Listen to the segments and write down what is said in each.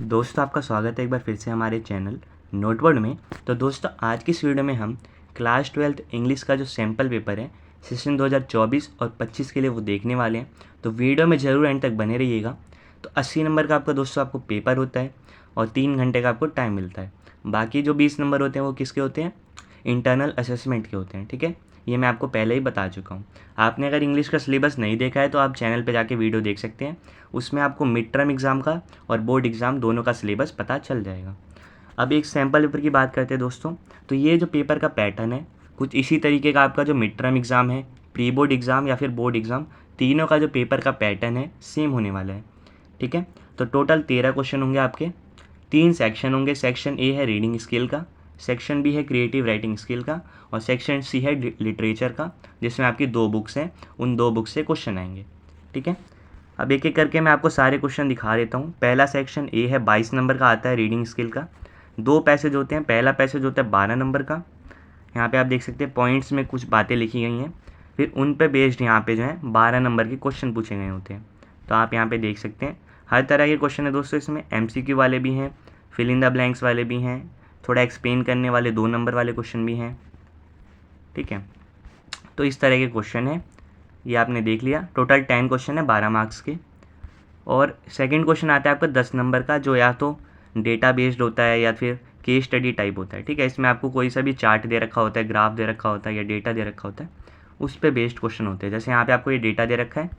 दोस्तों आपका स्वागत है एक बार फिर से हमारे चैनल नोटवर्ड में। तो दोस्तों आज की इस वीडियो में हम क्लास 12th इंग्लिश का जो सैम्पल पेपर है सेशन 2024 और 25 के लिए वो देखने वाले हैं। तो वीडियो में ज़रूर एंड तक बने रहिएगा। तो 80 नंबर का आपका दोस्तों आपको पेपर होता है और 3 घंटे का आपको टाइम मिलता है। बाकी जो 20 नंबर होते हैं वो किसके होते हैं? इंटरनल असेसमेंट के होते हैं। ठीक है, ये मैं आपको पहले ही बता चुका हूँ। आपने अगर इंग्लिश का सिलेबस नहीं देखा है तो आप चैनल पे जाके वीडियो देख सकते हैं। उसमें आपको मिड टर्म एग्ज़ाम का और बोर्ड एग्ज़ाम दोनों का सिलेबस पता चल जाएगा। अब एक सैम्पल पेपर की बात करते हैं दोस्तों। तो ये जो पेपर का पैटर्न है कुछ इसी तरीके का आपका जो मिड टर्म एग्ज़ाम है, प्री बोर्ड एग्ज़ाम या फिर बोर्ड एग्ज़ाम, तीनों का जो पेपर का पैटर्न है सेम होने वाला है। ठीक है, तो टोटल 13 क्वेश्चन होंगे आपके। 3 सेक्शन होंगे। सेक्शन ए है रीडिंग स्किल का, सेक्शन बी है क्रिएटिव राइटिंग स्किल का और सेक्शन सी है लिटरेचर का, जिसमें आपकी 2 बुक्स हैं। उन 2 बुक्स से क्वेश्चन आएंगे। ठीक है, अब एक एक करके मैं आपको सारे क्वेश्चन दिखा देता हूँ। पहला सेक्शन ए है 22 नंबर का आता है रीडिंग स्किल का। 2 पैसेज होते हैं। पहला पैसेज होता है 12 नंबर का। यहाँ पे आप देख सकते हैं पॉइंट्स में कुछ बातें लिखी गई हैं, फिर उन पे बेस्ड यहाँ पे जो है 12 नंबर के क्वेश्चन पूछे गए होते हैं। तो आप यहाँ पे देख सकते हैं हर तरह के क्वेश्चन है दोस्तों। इसमें MCQ वाले भी हैं, फिल इन द ब्लैंक्स वाले भी हैं, थोड़ा एक्सप्लेन करने वाले 2 नंबर वाले क्वेश्चन भी हैं। ठीक है, तो इस तरह के क्वेश्चन है। ये आपने देख लिया। टोटल 10 क्वेश्चन है 12 मार्क्स के। और सेकंड क्वेश्चन आता है आपका 10 नंबर का, जो या तो डेटा बेस्ड होता है या फिर केस स्टडी टाइप होता है। ठीक है, इसमें आपको कोई सा भी चार्ट दे रखा होता है, ग्राफ दे रखा होता है या डेटा दे रखा होता है, उस पर बेस्ड क्वेश्चन होते हैं। जैसे यहाँ पे आपको ये डेटा दे रखा है,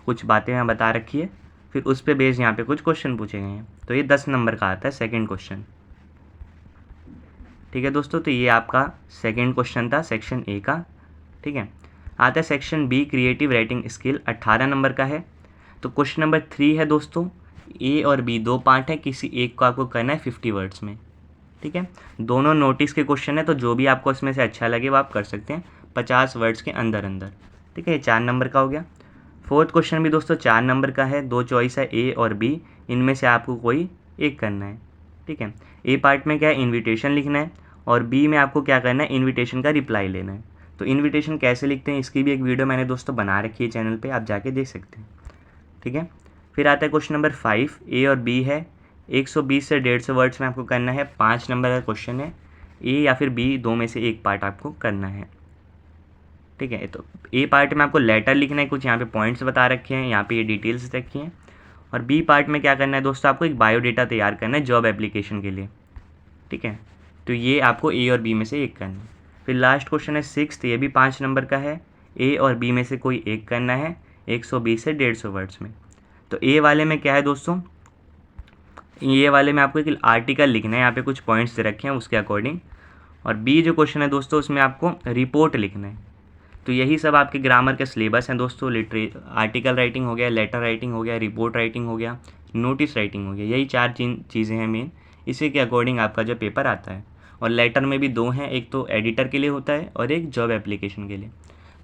कुछ बातें यहाँ बता रखी है, फिर उस पर बेस्ड यहाँ पे कुछ क्वेश्चन पूछे गए हैं। तो ये 10 नंबर का आता है सेकेंड क्वेश्चन। ठीक है दोस्तों, तो ये आपका सेकेंड क्वेश्चन था सेक्शन ए का। ठीक है, आता है section be creative writing skill, 18 number का है। तो क्वेश्चन नंबर 3 है दोस्तों, ए और बी 2 पार्ट है, किसी एक को आपको करना है 50 वर्ड्स में। ठीक है, दोनों नोटिस के क्वेश्चन है, तो जो भी आपको इसमें से अच्छा लगे वो आप कर सकते हैं 50 वर्ड्स के अंदर अंदर। ठीक है, ये 4 नंबर का हो गया। फोर्थ क्वेश्चन भी दोस्तों 4 नंबर का है। 2 चॉइस है ए और बी, इनमें से आपको कोई एक करना है। ठीक है, ए पार्ट में क्या है, इन्विटेशन लिखना है और बी में आपको क्या करना है, इन्विटेशन का रिप्लाई लेना है। तो इन्विटेशन कैसे लिखते हैं इसकी भी एक वीडियो मैंने दोस्तों बना रखी है चैनल पे, आप जाके देख सकते हैं। ठीक है, फिर आता है क्वेश्चन नंबर 5, ए और बी है। 120 से 150 वर्ड्स में आपको करना है। 5 नंबर का क्वेश्चन है। ए या फिर बी, दो में से एक पार्ट आपको करना है। ठीक है, तो ए पार्ट में आपको लेटर लिखना है, कुछ यहाँ पे पॉइंट्स बता रखे हैं, यहाँ पे ये डिटेल्स रखी हैं। और बी पार्ट में क्या करना है दोस्तों, आपको एक बायोडेटा तैयार करना है जॉब एप्लीकेशन के लिए। ठीक है, तो ये आपको ए और बी में से एक करना है। फिर लास्ट क्वेश्चन है 6th, ये भी 5 नंबर का है। ए और बी में से कोई एक करना है 120 से 150 वर्ड्स में। तो ए वाले में क्या है दोस्तों, ये वाले में आपको एक आर्टिकल लिखना है, यहाँ पे कुछ पॉइंट्स दे रखे हैं उसके अकॉर्डिंग। और बी जो क्वेश्चन है दोस्तों उसमें आपको रिपोर्ट लिखना है। तो यही सब आपके ग्रामर के सिलेबस हैं दोस्तों। आर्टिकल राइटिंग हो गया, लेटर राइटिंग हो गया, रिपोर्ट राइटिंग हो गया, नोटिस राइटिंग हो गया, यही 4 चीज़ें हैं मेन। इसी के अकॉर्डिंग आपका जो पेपर आता है। और लेटर में भी 2 हैं, एक तो एडिटर के लिए होता है और एक जॉब एप्लीकेशन के लिए।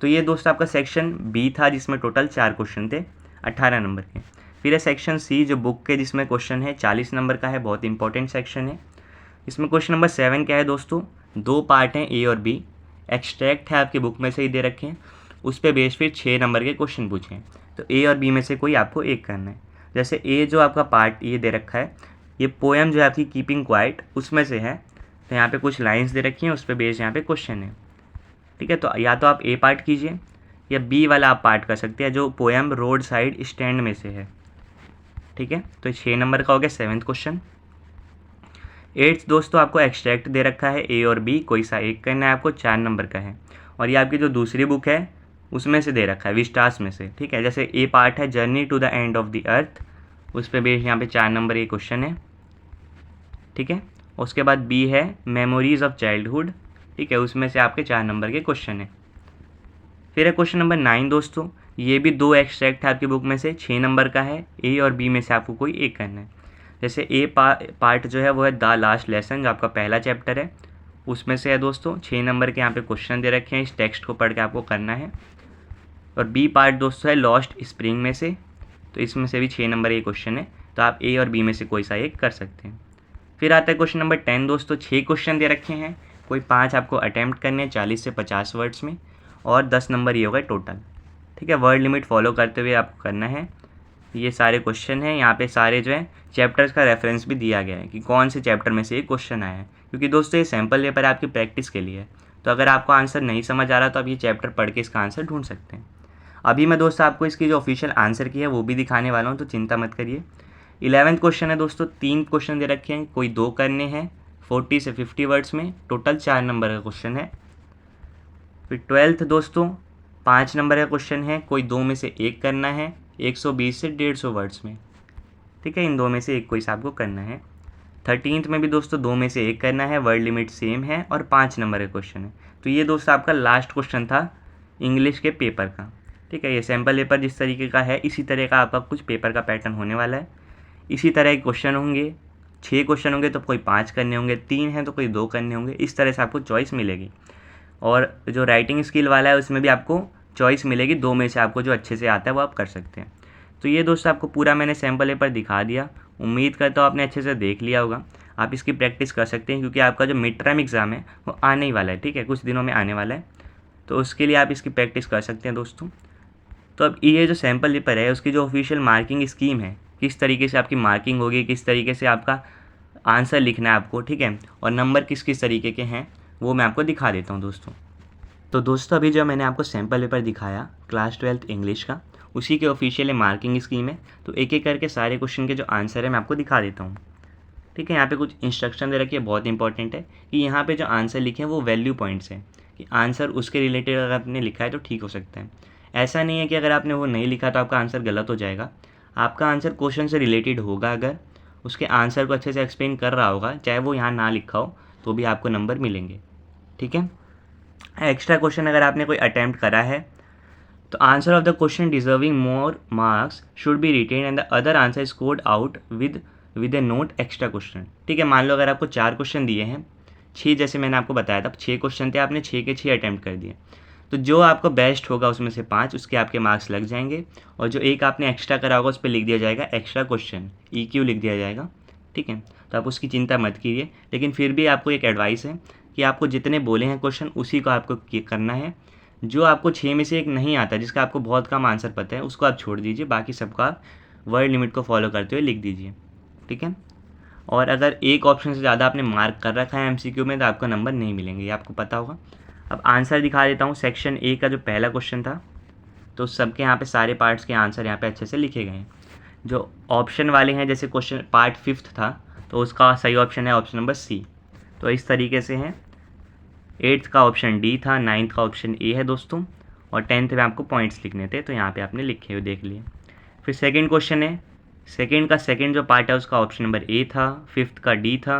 तो ये दोस्तों आपका सेक्शन बी था, जिसमें टोटल 4 क्वेश्चन थे 18 नंबर के। फिर है सेक्शन सी जो बुक के, जिसमें क्वेश्चन है 40 नंबर का है, बहुत इंपॉर्टेंट सेक्शन है। इसमें क्वेश्चन नंबर 7 क्या है दोस्तों, 2 पार्ट हैं ए और बी। एक्सट्रैक्ट है आपकी बुक में से ही दे रखे हैं, उस पर बेस फिर 6 नंबर के क्वेश्चन पूछे हैं। तो ए और बी में से कोई आपको एक करना है। जैसे ए जो आपका पार्ट ये दे रखा है, ये पोएम जो है आपकी कीपिंग क्वाइट उसमें से है। तो यहाँ पे कुछ लाइंस दे रखी हैं, उस पर बेस यहाँ पे क्वेश्चन है। ठीक है, तो या तो आप ए पार्ट कीजिए या बी वाला आप पार्ट कर सकते हैं जो पोएम रोड साइड स्टैंड में से है। ठीक है, तो 6 नंबर का हो गया 7th क्वेश्चन। 8th दोस्तों आपको एक्सट्रैक्ट दे रखा है, ए और बी कोई सा एक करना है आपको, 4 नंबर का है। और ये आपकी जो दूसरी बुक है उसमें से दे रखा है, विस्टास में से। ठीक है, जैसे ए पार्ट है journey to the end of the earth, उस पर बेस यहाँ पे 4 नंबर ये क्वेश्चन है। ठीक है, उसके बाद बी है मेमोरीज ऑफ चाइल्डहुड। ठीक है, उसमें से आपके 4 नंबर के क्वेश्चन है। फिर है क्वेश्चन नंबर 9 दोस्तों, ये भी 2 एक्सट्रैक्ट है आपकी बुक में से, 6 नंबर का है। ए और बी में से आपको कोई एक करना है। जैसे ए पार्ट जो है वो है द लास्ट लेसन, जो आपका पहला चैप्टर है, उसमें से है दोस्तों। 6 नंबर के यहाँ पे क्वेश्चन दे रखे हैं, इस टेक्स्ट को पढ़ के आपको करना है। और बी पार्ट दोस्तों है लॉस्ट स्प्रिंग में से, तो इसमें से भी 6 नंबर ये क्वेश्चन है। तो आप ए और बी में से कोई सा एक कर सकते हैं। फिर आता है क्वेश्चन नंबर 10 दोस्तों, 6 क्वेश्चन दे रखे हैं, कोई 5 आपको अटैम्प्ट करने हैं 40 से 50 वर्ड्स में, और 10 नंबर ये होगा टोटल। ठीक है, वर्ड लिमिट फॉलो करते हुए आपको करना है। ये सारे क्वेश्चन हैं, यहाँ पे सारे जो है चैप्टर्स का रेफरेंस भी दिया गया है कि कौन से चैप्टर में से ये क्वेश्चन आया है, क्योंकि दोस्तों ये सैम्पल पेपर आपकी प्रैक्टिस के लिए है। तो अगर आपको आंसर नहीं समझ आ रहा तो आप ये चैप्टर पढ़ के इसका आंसर ढूंढ सकते हैं। अभी मैं दोस्तों आपको इसकी जो ऑफिशियल आंसर की है वो भी दिखाने वाला हूँ, तो चिंता मत करिए। 11th क्वेश्चन है दोस्तों, 3 क्वेश्चन दे रखे हैं, कोई 2 करने हैं 40 से 50 वर्ड्स में, टोटल 4 नंबर का क्वेश्चन है। फिर 12th दोस्तों 5 नंबर का क्वेश्चन है, कोई 2 में से 1 करना है 120 से 150 वर्ड्स में, ठीक है, इन 2 में से एक कोई आपको करना है। 13th में भी दोस्तों 2 में से 1 करना है, वर्ड लिमिट सेम है और 5 नंबर का क्वेश्चन है। तो ये दोस्तों आपका लास्ट क्वेश्चन था इंग्लिश के पेपर का, ठीक है। ये सैम्पल पेपर जिस तरीके का है इसी तरह का आपका कुछ पेपर का पैटर्न होने वाला है। इसी तरह के क्वेश्चन होंगे, 6 क्वेश्चन होंगे तो कोई 5 करने होंगे, 3 हैं तो कोई 2 करने होंगे, इस तरह से आपको चॉइस मिलेगी। और जो राइटिंग स्किल वाला है उसमें भी आपको चॉइस मिलेगी, 2 में से आपको जो अच्छे से आता है वो आप कर सकते हैं। तो ये दोस्तों आपको पूरा मैंने सैम्पल पेपर दिखा दिया, उम्मीद करता हूँ आपने अच्छे से देख लिया होगा। आप इसकी प्रैक्टिस कर सकते हैं क्योंकि आपका जो मिड टर्म एग्ज़ाम है वो आने ही वाला है, ठीक है, कुछ दिनों में आने वाला है, तो उसके लिए आप इसकी प्रैक्टिस कर सकते हैं दोस्तों। तो अब ये जो सैम्पल पेपर है उसकी जो ऑफिशियल मार्किंग स्कीम है, किस तरीके से आपकी मार्किंग होगी, किस तरीके से आपका आंसर लिखना है आपको, ठीक है, और नंबर किस किस तरीके के हैं वो मैं आपको दिखा देता हूँ दोस्तों। तो दोस्तों अभी जो मैंने आपको सैम्पल पेपर दिखाया क्लास 12th इंग्लिश का, उसी के ऑफिशियल मार्किंग स्कीम है। तो एक एक करके सारे क्वेश्चन के जो आंसर है मैं आपको दिखा देता हूँ, ठीक है। यहाँ पे कुछ इंस्ट्रक्शन दे रखी है, बहुत इंपॉर्टेंट है कि यहाँ पे जो आंसर लिखे हैं वो वैल्यू पॉइंट्स हैं, कि आंसर उसके रिलेटेड अगर आपने लिखा है तो ठीक हो सकता है। ऐसा नहीं है कि अगर आपने वो नहीं लिखा तो आपका आंसर गलत हो जाएगा। आपका आंसर क्वेश्चन से रिलेटेड होगा, अगर उसके आंसर को अच्छे से एक्सप्लेन कर रहा होगा, चाहे वो यहाँ ना लिखा हो तो भी आपको नंबर मिलेंगे, ठीक है। एक्स्ट्रा क्वेश्चन अगर आपने कोई अटैम्प्ट करा है तो answer of the question deserving more marks should be written and the other answer scored out with a note extra question, ठीक है। मान लो अगर आपको 4 क्वेश्चन दिए हैं, 6 जैसे मैंने आपको बताया था 6 क्वेश्चन थे, आपने 6 के 6 अटैम्प्ट कर दिए, तो जो आपको बेस्ट होगा उसमें से 5 उसके आपके मार्क्स लग जाएंगे, और जो एक आपने एक्स्ट्रा करा होगा उस पर लिख दिया जाएगा एक्स्ट्रा क्वेश्चन, EQ लिख दिया जाएगा, ठीक है। तो आप उसकी चिंता मत कीजिए, लेकिन फिर भी आपको एक एडवाइस है कि आपको जितने बोले हैं क्वेश्चन उसी को आपको करना है। जो आपको 6 में से एक नहीं आता, जिसका आपको बहुत कम आंसर पता है, उसको आप छोड़ दीजिए, बाकी सबको आप वर्ड लिमिट को फॉलो करते हुए लिख दीजिए, ठीक है। और अगर एक ऑप्शन से ज़्यादा आपने मार्क कर रखा है MCQ में तो आपको नंबर नहीं मिलेंगे, ये आपको पता होगा। अब आंसर दिखा देता हूँ। सेक्शन A का जो पहला क्वेश्चन था, तो सबके यहाँ पे सारे पार्ट्स के आंसर यहाँ पे अच्छे से लिखे गए हैं। जो ऑप्शन वाले हैं, जैसे क्वेश्चन पार्ट 5th था, तो उसका सही ऑप्शन है ऑप्शन नंबर C। तो इस तरीके से हैं। 8th का ऑप्शन D था, 9th का ऑप्शन A है दोस्तों, और 10th में आपको पॉइंट्स लिखने थे, तो यहाँ पे आपने लिखे हुए देख लिए। फिर सेकंड क्वेश्चन है, सेकंड का सेकंड जो पार्ट है उसका ऑप्शन नंबर A था, 5th का D था,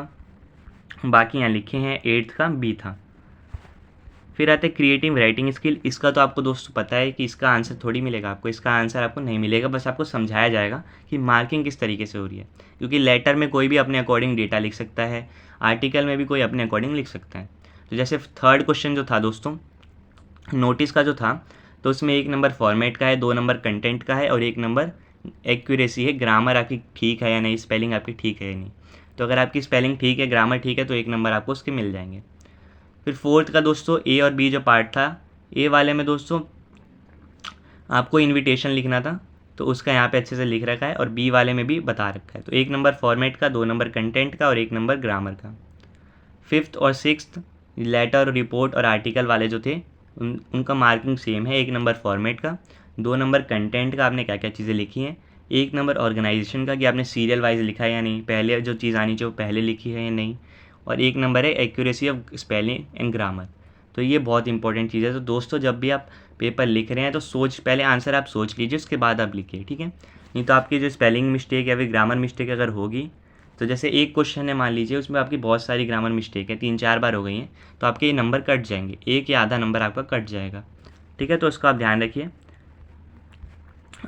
बाकी यहाँ लिखे हैं 8th का B था। फिर आते क्रिएटिव राइटिंग स्किल। इसका तो आपको दोस्तों पता है कि इसका आंसर थोड़ी मिलेगा आपको, इसका आंसर आपको नहीं मिलेगा, बस आपको समझाया जाएगा कि मार्किंग किस तरीके से हो रही है, क्योंकि लेटर में कोई भी अपने अकॉर्डिंग डेटा लिख सकता है, आर्टिकल में भी कोई अपने अकॉर्डिंग लिख सकता है। तो जैसे थर्ड क्वेश्चन जो था दोस्तों नोटिस का जो था, तो उसमें 1 नंबर फॉर्मेट का है, 2 नंबर कंटेंट का है और 1 नंबर एक्यूरेसी है, ग्रामर आपकी ठीक है या नहीं, स्पेलिंग आपकी ठीक है या नहीं। तो अगर आपकी स्पेलिंग ठीक है, ग्रामर ठीक है, तो 1 नंबर आपको उसके मिल जाएंगे। फिर फोर्थ का दोस्तों A और B जो पार्ट था, A वाले में दोस्तों आपको इनविटेशन लिखना था, तो उसका यहाँ पे अच्छे से लिख रखा है, और B वाले में भी बता रखा है। तो 1 नंबर फॉर्मेट का, 2 नंबर कंटेंट का और 1 नंबर ग्रामर का। 5th और 6th लेटर, रिपोर्ट और आर्टिकल वाले जो थे उनका मार्किंग सेम है, 1 नंबर फॉर्मेट का, 2 नंबर कंटेंट का, आपने क्या क्या चीज़ें लिखी हैं, 1 नंबर ऑर्गेनाइजेशन का कि आपने सीरियल वाइज लिखा है या नहीं, पहले जो चीज़ आनी चाहिए वो पहले लिखी है या नहीं, और 1 नंबर है accuracy of spelling and grammar. तो ये बहुत इंपॉर्टेंट चीज़ है। तो दोस्तों जब भी आप पेपर लिख रहे हैं तो पहले आंसर आप सोच लीजिए, उसके बाद आप लिखिए, ठीक है। नहीं तो आपकी जो स्पेलिंग मिस्टेक या फिर ग्रामर मिस्टेक अगर होगी, तो जैसे एक क्वेश्चन है मान लीजिए, उसमें आपकी बहुत सारी ग्रामर मिस्टेक है, 3-4 बार हो गई हैं, तो आपके ये नंबर कट जाएंगे, 1 या आधा नंबर आपका कट जाएगा, ठीक है। तो उसका आप ध्यान रखिए।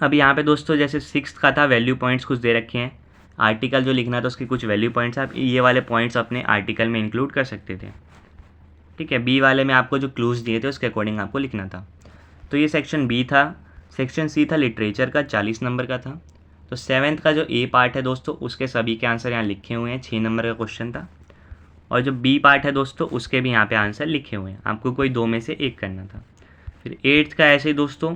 अब यहाँ पे दोस्तों जैसे 6th का था, वैल्यू पॉइंट्स कुछ दे रखे हैं, आर्टिकल जो लिखना था उसकी कुछ वैल्यू पॉइंट्स, आप ये वाले पॉइंट्स अपने आर्टिकल में इंक्लूड कर सकते थे, ठीक है। B वाले में आपको जो क्लूज़ दिए थे उसके अकॉर्डिंग आपको लिखना था। तो ये सेक्शन B था। सेक्शन C था लिटरेचर का, 40 नंबर का था। तो 7th का जो A पार्ट है दोस्तों, उसके सभी के आंसर यहाँ लिखे हुए हैं, 6 नंबर का क्वेश्चन था। और जो B पार्ट है दोस्तों, उसके भी यहाँ पे आंसर लिखे हुए हैं, आपको कोई 2 में से 1 करना था। फिर 8th का ऐसे ही दोस्तों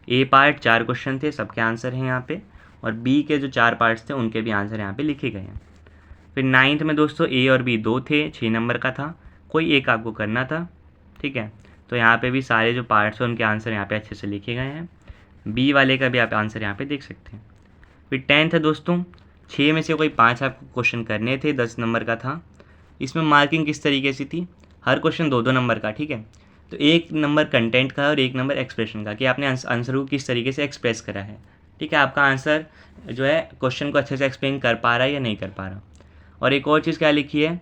A पार्ट 4 क्वेश्चन थे, सबके आंसर हैं यहाँ पे, और बी के जो 4 पार्ट्स थे उनके भी आंसर यहाँ पे लिखे गए हैं। फिर 9th में दोस्तों ए और बी 2 थे, 6 नंबर का था, कोई एक आपको करना था, ठीक है। तो यहाँ पे भी सारे जो पार्ट्स हैं उनके आंसर यहाँ पे अच्छे से लिखे गए हैं। बी वाले का भी आप आंसर यहाँ पे देख सकते हैं। फिर 10th है दोस्तों, 6 में से कोई 5 आपको क्वेश्चन करने थे, 10 नंबर का था। इसमें मार्किंग किस तरीके से थी, हर क्वेश्चन 2-2 नंबर का, ठीक है। तो 1 नंबर कंटेंट का और 1 नंबर एक्सप्रेशन का, कि आपने आंसर को किस तरीके से एक्सप्रेस करा है, ठीक है। आपका आंसर जो है क्वेश्चन को अच्छे से एक्सप्लेन कर पा रहा है या नहीं कर पा रहा। और एक और चीज़ क्या लिखी है,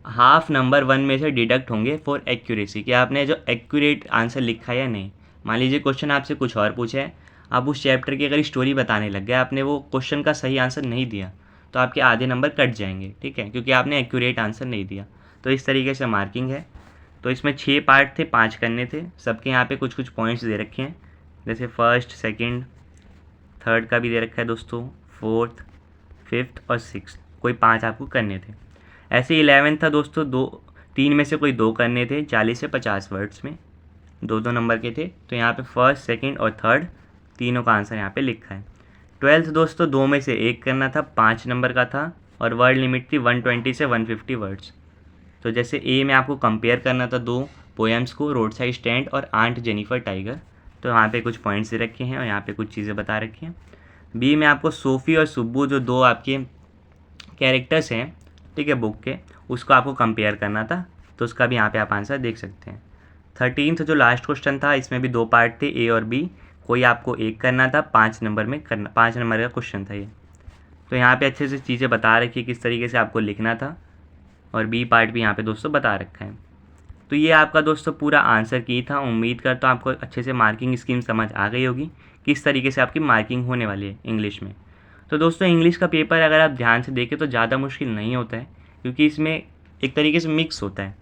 हाफ नंबर 1 में से डिडक्ट होंगे फॉर एक्यूरेसी, कि आपने जो एक्यूरेट आंसर लिखा है या नहीं। मान लीजिए क्वेश्चन आपसे कुछ और पूछा है, आप उस चैप्टर की अगर स्टोरी बताने लग गए, आपने वो क्वेश्चन का सही आंसर नहीं दिया, तो आपके आधे नंबर कट जाएंगे, ठीक है, क्योंकि आपने एक्यूरेट आंसर नहीं दिया। तो इस तरीके से मार्किंग है। तो इसमें 6 पार्ट थे, 5 करने थे, सबके यहाँ पे कुछ कुछ पॉइंट्स दे रखे हैं, जैसे फर्स्ट, सेकंड, थर्ड का भी दे रखा है दोस्तों, फोर्थ, फिफ्थ और सिक्स्थ, कोई 5 आपको करने थे। ऐसे 11 था दोस्तों, 3 में से कोई 2 करने थे, 40 से 50 वर्ड्स में, 2-2 नंबर के थे। तो यहाँ पे फर्स्ट, सेकंड और थर्ड तीनों का आंसर यहाँ पे लिखा है। 12th दोस्तों, 2 में से 1 करना था, 5 नंबर का था, और वर्ड लिमिट थी 120 से 150 वर्ड्स। तो जैसे ए में आपको कंपेयर करना था 2 पोएम्स को, रोड साइड स्टैंड और आंट जेनिफर टाइगर, तो यहाँ पे कुछ पॉइंट्स दे रखे हैं और यहाँ पे कुछ चीज़ें बता रखी हैं। बी में आपको सोफ़ी और सुब्बू, जो 2 आपके कैरेक्टर्स हैं, ठीक है, बुक के, उसको आपको कंपेयर करना था, तो उसका भी यहाँ पे आप आंसर देख सकते हैं। 13th जो लास्ट क्वेश्चन था, इसमें भी 2 पार्ट थे, ए और बी, कोई आपको एक करना था, 5 नंबर में करना, 5 नंबर का क्वेश्चन था ये। तो यहाँ पे अच्छे से चीज़ें बता रखी किस तरीके से आपको लिखना था, और बी पार्ट भी यहाँ पे दोस्तों बता रखा है। तो ये आपका दोस्तों पूरा आंसर की था। उम्मीद करता हूँ आपको अच्छे से मार्किंग स्कीम समझ आ गई होगी, किस तरीके से आपकी मार्किंग होने वाली है इंग्लिश में। तो दोस्तों इंग्लिश का पेपर अगर आप ध्यान से देखें तो ज़्यादा मुश्किल नहीं होता है, क्योंकि इसमें एक तरीके से मिक्स होता है,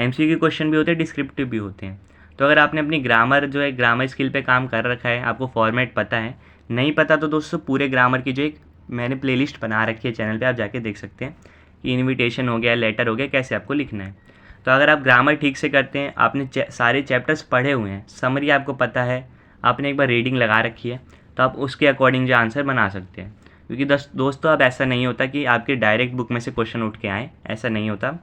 MCQ क्वेश्चन भी होते हैं, डिस्क्रिप्टिव भी होते हैं। तो अगर आपने अपनी ग्रामर जो है, ग्रामर स्किल पे काम कर रखा है, आपको फॉर्मेट पता है, नहीं पता तो दोस्तों पूरे ग्रामर की जो एक मैंने प्लेलिस्ट बना रखी है चैनल पे, आप जाके देख सकते हैं कि इन्विटेशन हो गया, लेटर हो गया, कैसे आपको लिखना है। तो अगर आप ग्रामर ठीक से करते हैं, आपने सारे चैप्टर्स पढ़े हुए हैं, समरी आपको पता है, आपने एक बार रीडिंग लगा रखी है, तो आप उसके अकॉर्डिंग जो आंसर बना सकते हैं। क्योंकि दोस्तों अब ऐसा नहीं होता कि आपके डायरेक्ट बुक में से क्वेश्चन उठ के आए, ऐसा नहीं होता।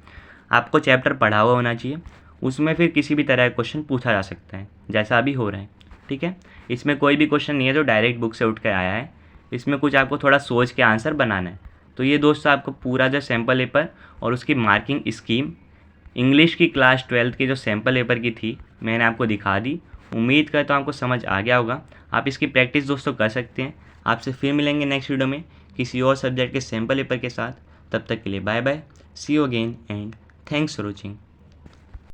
आपको चैप्टर पढ़ा हुआ होना चाहिए, उसमें फिर किसी भी तरह का क्वेश्चन पूछा जा सकता है, जैसा अभी हो रहा है, ठीक है। इसमें कोई भी क्वेश्चन नहीं है जो डायरेक्ट बुक से उठ कर आया है, इसमें कुछ आपको थोड़ा सोच के आंसर बनाना है। तो ये दोस्तों आपको पूरा जो सैम्पल पेपर और उसकी मार्किंग स्कीम इंग्लिश की क्लास 12th की जो सैम्पल पेपर की थी, मैंने आपको दिखा दी। उम्मीद करता हूँ आपको समझ आ गया होगा। आप इसकी प्रैक्टिस दोस्तों कर सकते हैं। आपसे फिर मिलेंगे नेक्स्ट वीडियो में किसी और सब्जेक्ट के सैम्पल पेपर के साथ। तब तक के लिए bye bye, see you again and thanks for watching.